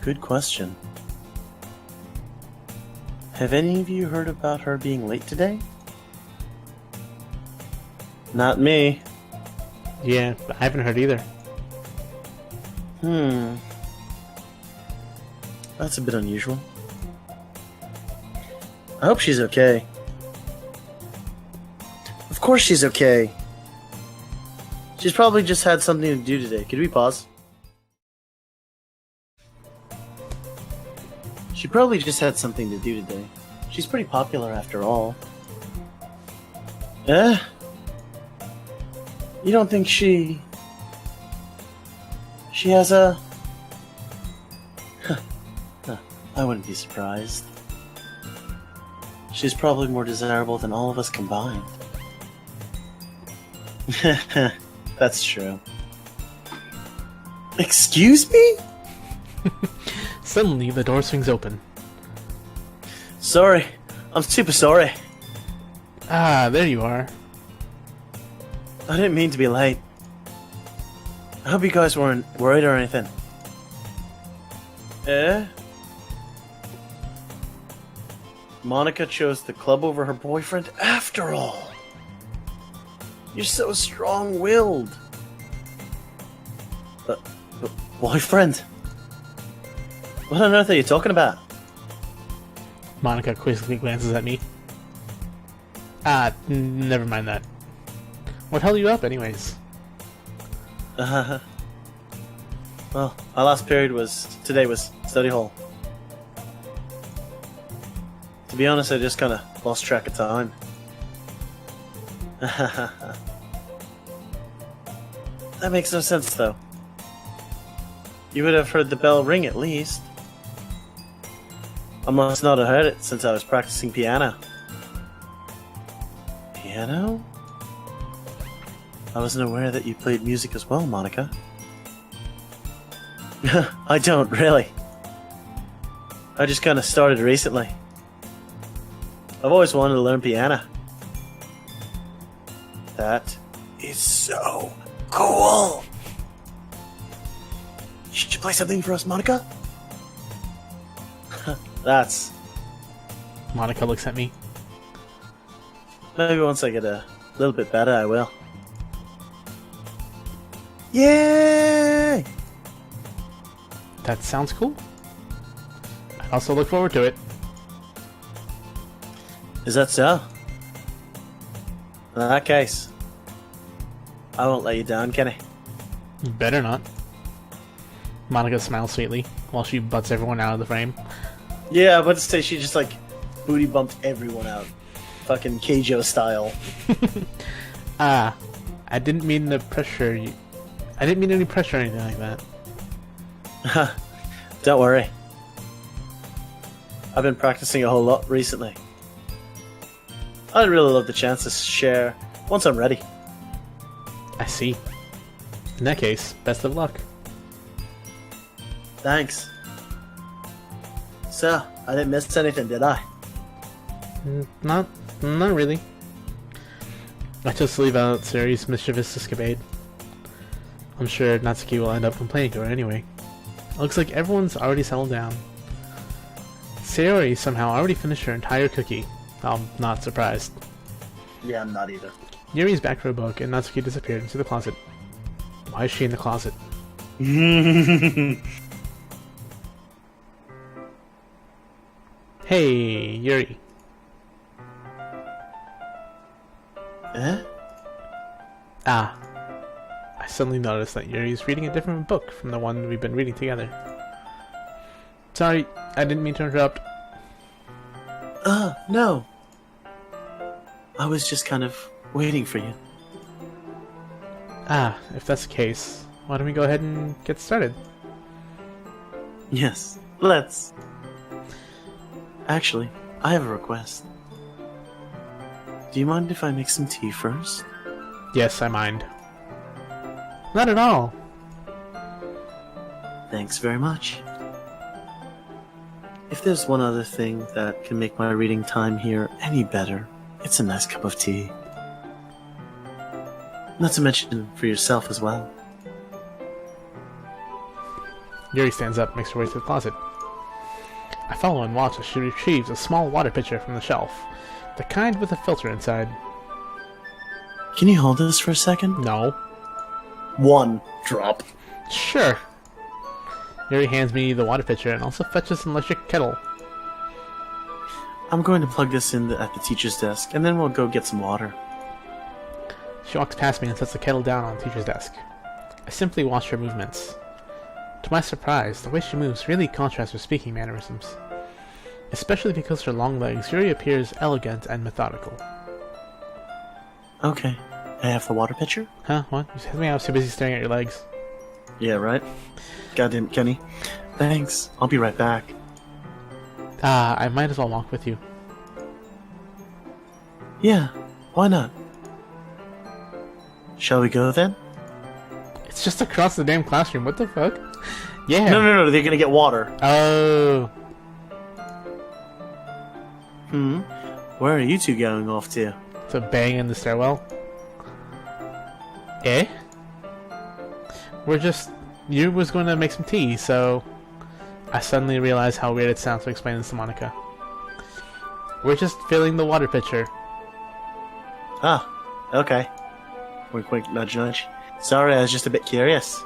Good question. Have any of you heard about her being late today? Not me. Yeah, I haven't heard either. That's a bit unusual. I hope she's okay. Of course she's okay. She's probably just had something to do today. Could we pause? She probably just had something to do today. She's pretty popular after all. Eh? You don't think she has a... I wouldn't be surprised. She's probably more desirable than all of us combined. That's true. Excuse me? Suddenly, the door swings open. Sorry. I'm super sorry. Ah, there you are. I didn't mean to be late. I hope you guys weren't worried or anything. Eh? Monica chose the club over her boyfriend after all. You're so strong-willed. Boyfriend? What on earth are you talking about? Monica quizzically glances at me. Never mind that. What held you up, anyways? Well, our last period today was study hall. To be honest, I just kind of lost track of time. That makes no sense, though. You would have heard the bell ring at least. I must not have heard it since I was practicing piano. Piano? I wasn't aware that you played music as well, Monica. I don't, really. I just kind of started recently. I've always wanted to learn piano. That is so cool! Should you play something for us, Monica? That's... Monica looks at me. Maybe once I get a little bit better, I will. Yay! That sounds cool. I also look forward to it. Is that so? In that case, I won't let you down, can I? Better not. Monica smiles sweetly while she butts everyone out of the frame. Yeah, I was about to say she just like booty bumped everyone out. Fucking Keijo style. I didn't mean to pressure you. I didn't mean any pressure or anything like that. Don't worry. I've been practicing a whole lot recently. I'd really love the chance to share once I'm ready. I see. In that case, best of luck. Thanks. So, I didn't miss anything, did I? Not really. I just leave out Sayori's mischievous escapade. I'm sure Natsuki will end up complaining to her anyway. Looks like everyone's already settled down. Sayori somehow already finished her entire cookie. I'm not surprised. Yeah, I'm not either. Yuri's back for a book, and Natsuki disappeared into the closet. Why is she in the closet? Hey, Yuri. Eh? I suddenly noticed that Yuri's reading a different book from the one we've been reading together. Sorry, I didn't mean to interrupt. No. I was just kind of waiting for you. If that's the case, why don't we go ahead and get started? Yes, let's. Actually, I have a request. Do you mind if I make some tea first? Yes, I mind. Not at all. Thanks very much. If there's one other thing that can make my reading time here any better, it's a nice cup of tea. Not to mention for yourself as well. Yuri stands up, makes her way to the closet. I follow and watch as she retrieves a small water pitcher from the shelf, the kind with a filter inside. Can you hold this for a second? No. One drop. Sure. Yuri hands me the water pitcher and also fetches an electric kettle. I'm going to plug this in at the teacher's desk, and then we'll go get some water. She walks past me and sets the kettle down on the teacher's desk. I simply watch her movements. To my surprise, the way she moves really contrasts her speaking mannerisms. Especially because her long legs, Yuri appears elegant and methodical. Okay. I have the water pitcher? Huh? What? You said me I was too busy staring at your legs. Yeah, right? Goddamn, Kenny. Thanks. I'll be right back. I might as well walk with you. Yeah, why not? Shall we go then? It's just across the damn classroom, what the fuck? Yeah. No, they're gonna get water. Oh. Where are you two going off to? To bang in the stairwell? Eh? You was going to make some tea, so I suddenly realized how weird it sounds to explain this to Monica. We're just filling the water pitcher. Ah, okay. Wink, wink, nudge, nudge. Sorry, I was just a bit curious.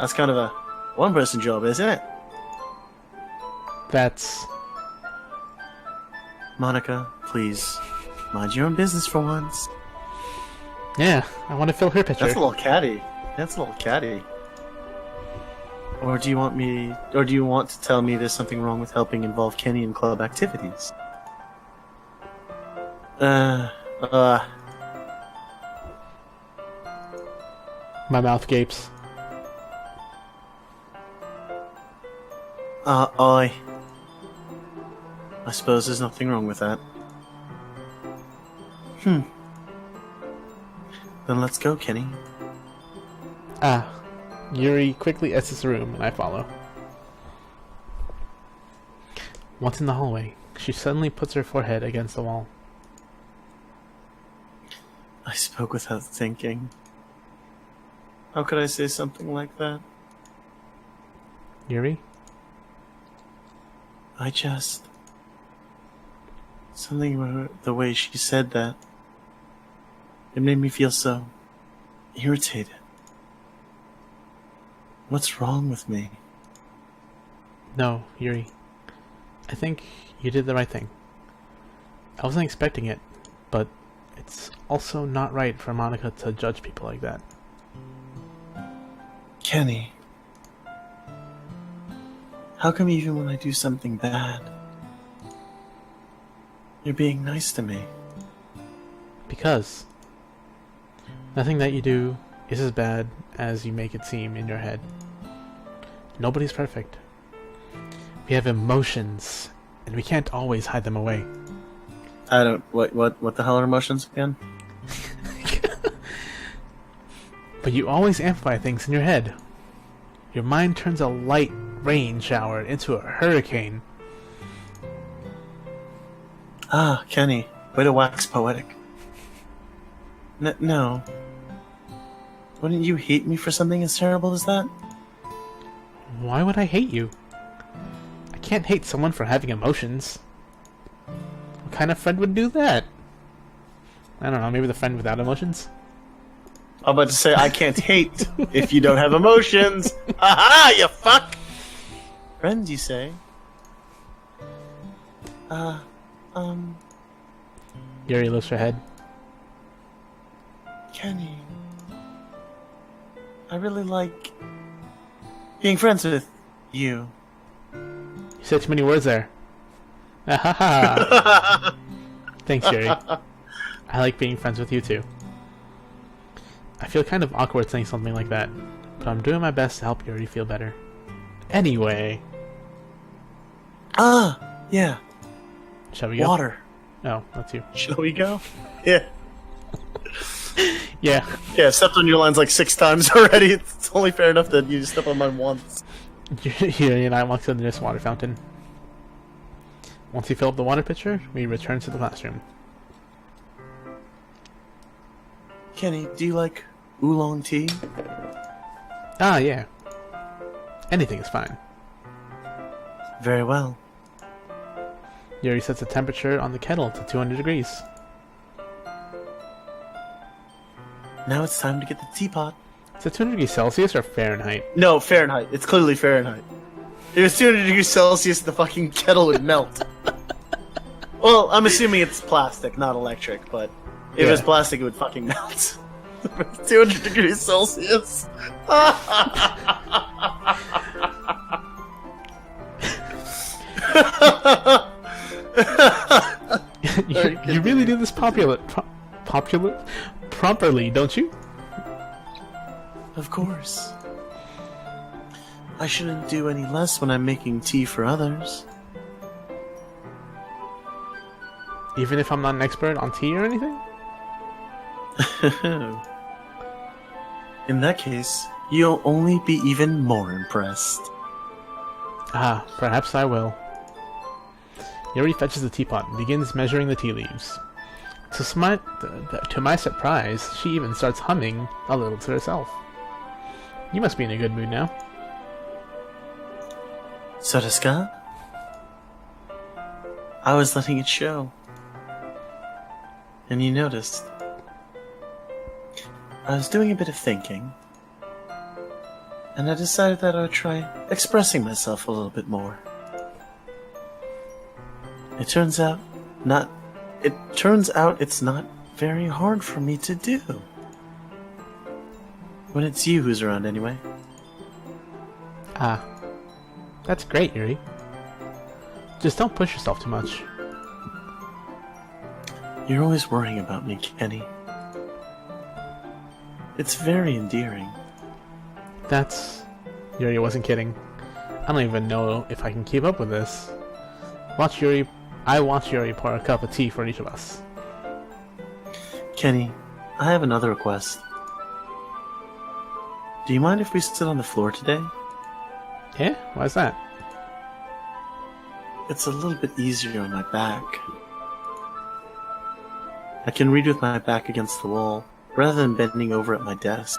That's kind of a one-person job, isn't it? That's... Monica, please, mind your own business for once. Yeah, I want to fill her picture. That's a little catty. That's a little catty. Or do you want to tell me there's something wrong with helping involve Kenny in club activities? My mouth gapes. I suppose there's nothing wrong with that. Then let's go, Kenny. Yuri quickly exits the room, and I follow. Once in the hallway, she suddenly puts her forehead against the wall. I spoke without thinking. How could I say something like that? Yuri? Something about the way she said that. It made me feel so irritated. What's wrong with me? No, Yuri. I think you did the right thing. I wasn't expecting it, but it's also not right for Monica to judge people like that. Kenny. How come even when I do something bad, you're being nice to me? Because nothing that you do is as bad as you make it seem in your head. Nobody's perfect. We have emotions, and we can't always hide them away. I don't... What the hell are emotions again? But you always amplify things in your head. Your mind turns a light rain shower into a hurricane. Kenny. Way to wax poetic. No. Wouldn't you hate me for something as terrible as that? Why would I hate you? I can't hate someone for having emotions. What kind of friend would do that? I don't know, maybe the friend without emotions? I'm about to say, I can't hate if you don't have emotions. Aha, you fuck! Friends, you say? Yuri lifts her head. Kenny. I really like being friends with you. You said too many words there. Ahaha. Thanks, Yuri. I like being friends with you too. I feel kind of awkward saying something like that, but I'm doing my best to help Yuri feel better. Anyway. Yeah. Shall we go? Water. Oh, that's you. Shall we go? Yeah. Yeah. Yeah, I stepped on your lines like 6 times already. It's only fair enough that you step on mine once. Yuri and I walk to the nearest water fountain. Once we fill up the water pitcher, we return to the classroom. Kenny, do you like oolong tea? Yeah. Anything is fine. Very well. Yuri sets the temperature on the kettle to 200 degrees. Now it's time to get the teapot. Is it 200 degrees Celsius or Fahrenheit? No, Fahrenheit. It's clearly Fahrenheit. If it was 200 degrees Celsius, the fucking kettle would melt. Well, I'm assuming it's plastic, not electric, but if it was plastic, it would fucking melt. 200 degrees Celsius. you really do this properly, don't you? Of course. I shouldn't do any less when I'm making tea for others. Even if I'm not an expert on tea or anything? In that case, you'll only be even more impressed. Perhaps I will. Yuri fetches the teapot and begins measuring the tea leaves. To my surprise, she even starts humming a little to herself. You must be in a good mood now. So does Scott? I was letting it show. And you noticed. I was doing a bit of thinking. and I decided that I would try expressing myself a little bit more. It turns out it's not very hard for me to do. When it's you who's around anyway. Ah, that's great, Yuri. Just don't push yourself too much. You're always worrying about me, Kenny. It's very endearing. Yuri wasn't kidding. I don't even know if I can keep up with this. I watch Yuri pour a cup of tea for each of us. Kenny, I have another request. Do you mind if we sit on the floor today? Yeah? Why's that? It's a little bit easier on my back. I can read with my back against the wall, rather than bending over at my desk.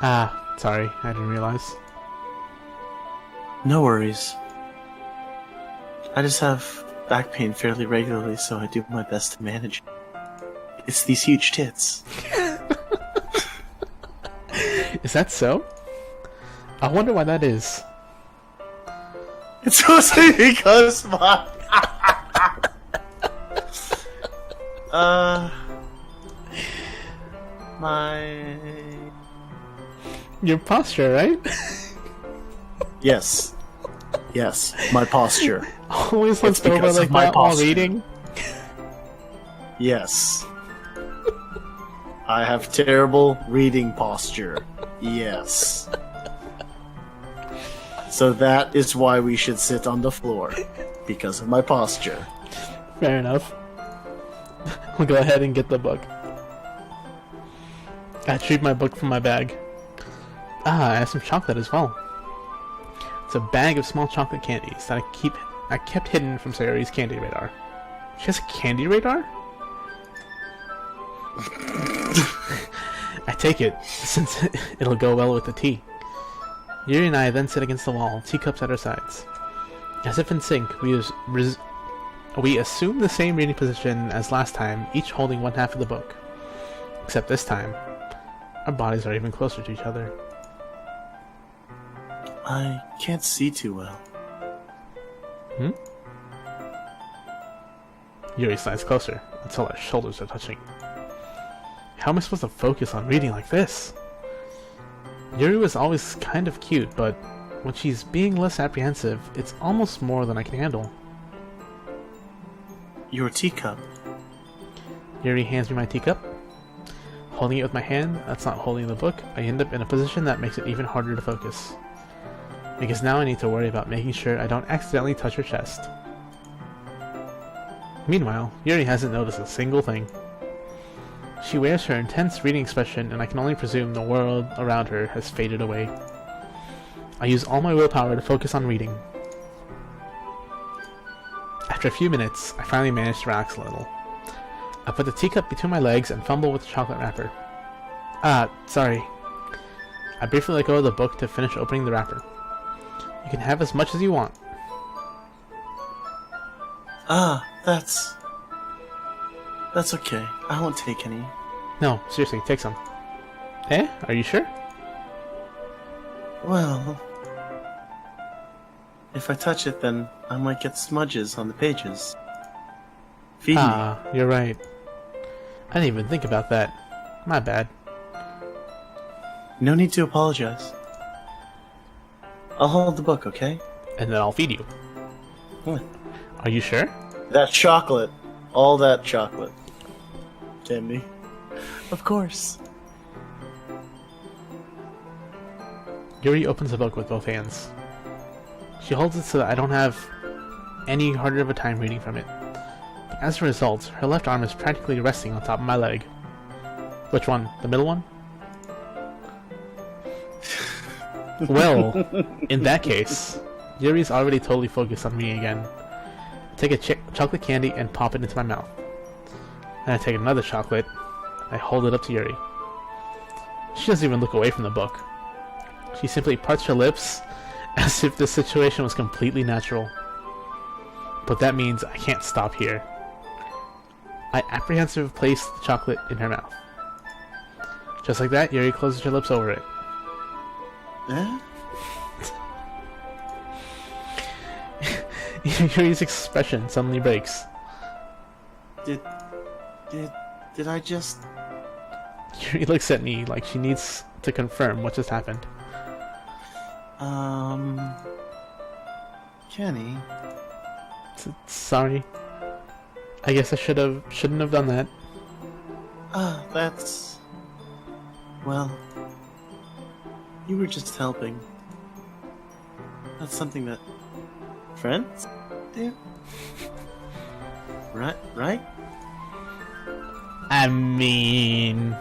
Ah, sorry, I didn't realize. No worries. I just have back pain fairly regularly, so I do my best to manage it. It's these huge tits. Is that so? I wonder why that is. It's mostly because Your posture, right? Yes. Yes, my posture. Always looks over like that while reading. Yes. I have terrible reading posture. Yes. So that is why we should sit on the floor. Because of my posture. Fair enough. I'll go ahead and get the book. I retrieve my book from my bag. Ah, I have some chocolate as well. It's a bag of small chocolate candies that I kept hidden from Sayori's candy radar. She has a candy radar? I take it, since it'll go well with the tea. Yuri and I then sit against the wall, teacups at our sides. As if in sync, we assume the same reading position as last time, each holding one half of the book. Except this time, our bodies are even closer to each other. I can't see too well. Hmm? Yuri slides closer, until our shoulders are touching. How am I supposed to focus on reading like this? Yuri was always kind of cute, but when she's being less apprehensive, it's almost more than I can handle. Your teacup. Yuri hands me my teacup. Holding it with my hand, that's not holding the book, I end up in a position that makes it even harder to focus. Because now I need to worry about making sure I don't accidentally touch her chest. Meanwhile, Yuri hasn't noticed a single thing. She wears her intense reading expression, and I can only presume the world around her has faded away. I use all my willpower to focus on reading. After a few minutes, I finally manage to relax a little. I put the teacup between my legs and fumble with the chocolate wrapper. Ah, sorry. I briefly let go of the book to finish opening the wrapper. You can have as much as you want. Ah, that's okay. I won't take any. No, seriously, take some. Eh? Are you sure? Well, if I touch it, then I might get smudges on the pages. Feed me. You're right. I didn't even think about that. My bad. No need to apologize. I'll hold the book, okay? And then I'll feed you. What? Are you sure? That chocolate. All that chocolate. Candy. Of course. Yuri opens the book with both hands. She holds it so that I don't have any harder of a time reading from it. As a result, her left arm is practically resting on top of my leg. Which one? The middle one? Well, in that case, Yuri's already totally focused on me again. I take a chocolate candy and pop it into my mouth. Then I take another chocolate. I hold it up to Yuri. She doesn't even look away from the book. She simply parts her lips as if the situation was completely natural. But that means I can't stop here. I apprehensively place the chocolate in her mouth. Just like that, Yuri closes her lips over it. Eh? Yuri's expression suddenly breaks. Did I just... Yuri looks at me like she needs to confirm what just happened. Kenny? Sorry. I guess I shouldn't have done that. That's... Well... You were just helping. That's something that... friends do? Right? I mean...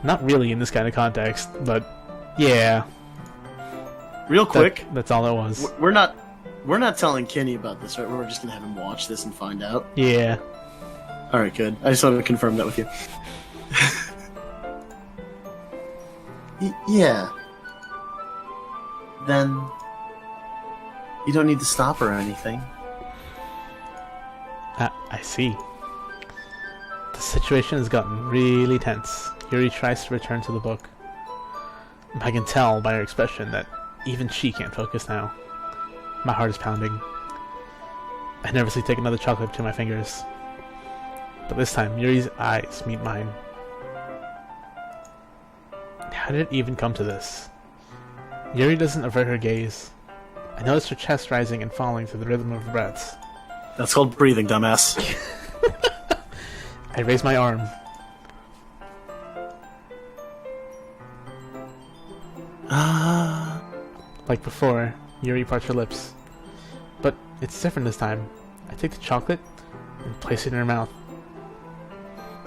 Not really in this kind of context, but... Yeah. Real quick... That's all it was. We're not telling Kenny about this, right? We're just gonna have him watch this and find out. Yeah. Alright, good. I just wanted to confirm that with you. Yeah. Then... You don't need to stop her or anything. I see. The situation has gotten really tense. Yuri tries to return to the book. I can tell by her expression that even she can't focus now. My heart is pounding. I nervously take another chocolate to my fingers. But this time, Yuri's eyes meet mine. How did it even come to this? Yuri doesn't avert her gaze. I notice her chest rising and falling to the rhythm of her breaths. That's called breathing, dumbass. I raise my arm. Like before, Yuri parts her lips. But it's different this time. I take the chocolate and place it in her mouth.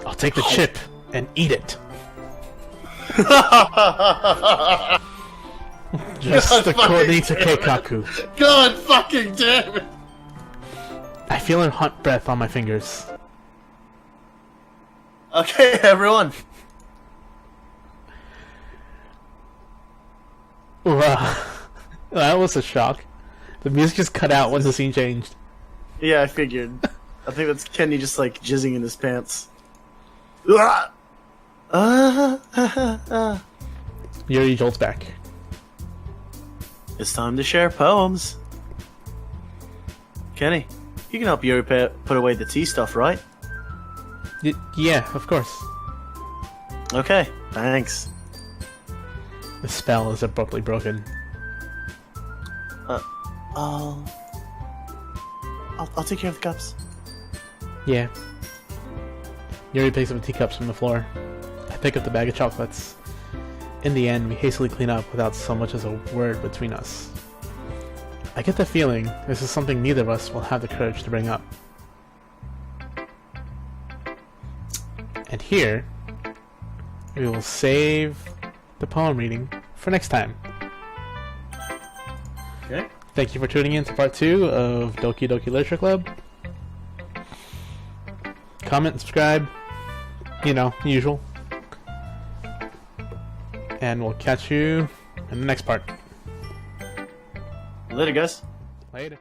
I'll take the chip and eat it. Just according to Keikaku. God fucking damn it! I feel her hot breath on my fingers. Okay, everyone. Wow. That was a shock. The music just cut out once the scene changed. Yeah, I figured. I think that's Kenny just like jizzing in his pants. Yuri jolts back. It's time to share poems. Kenny, you can help Yuri put away the tea stuff, right? Yeah, of course. Okay, thanks. The spell is abruptly broken. I'll take care of the cups. Yeah. Yuri picks up the teacups from the floor. I pick up the bag of chocolates. In the end, we hastily clean up without so much as a word between us. I get the feeling this is something neither of us will have the courage to bring up. And here, we will save the poem reading for next time. Okay. Thank you for tuning in to part 2 of Doki Doki Literature Club. Comment and subscribe. You know, usual. And we'll catch you in the next part. Later, guys. Later.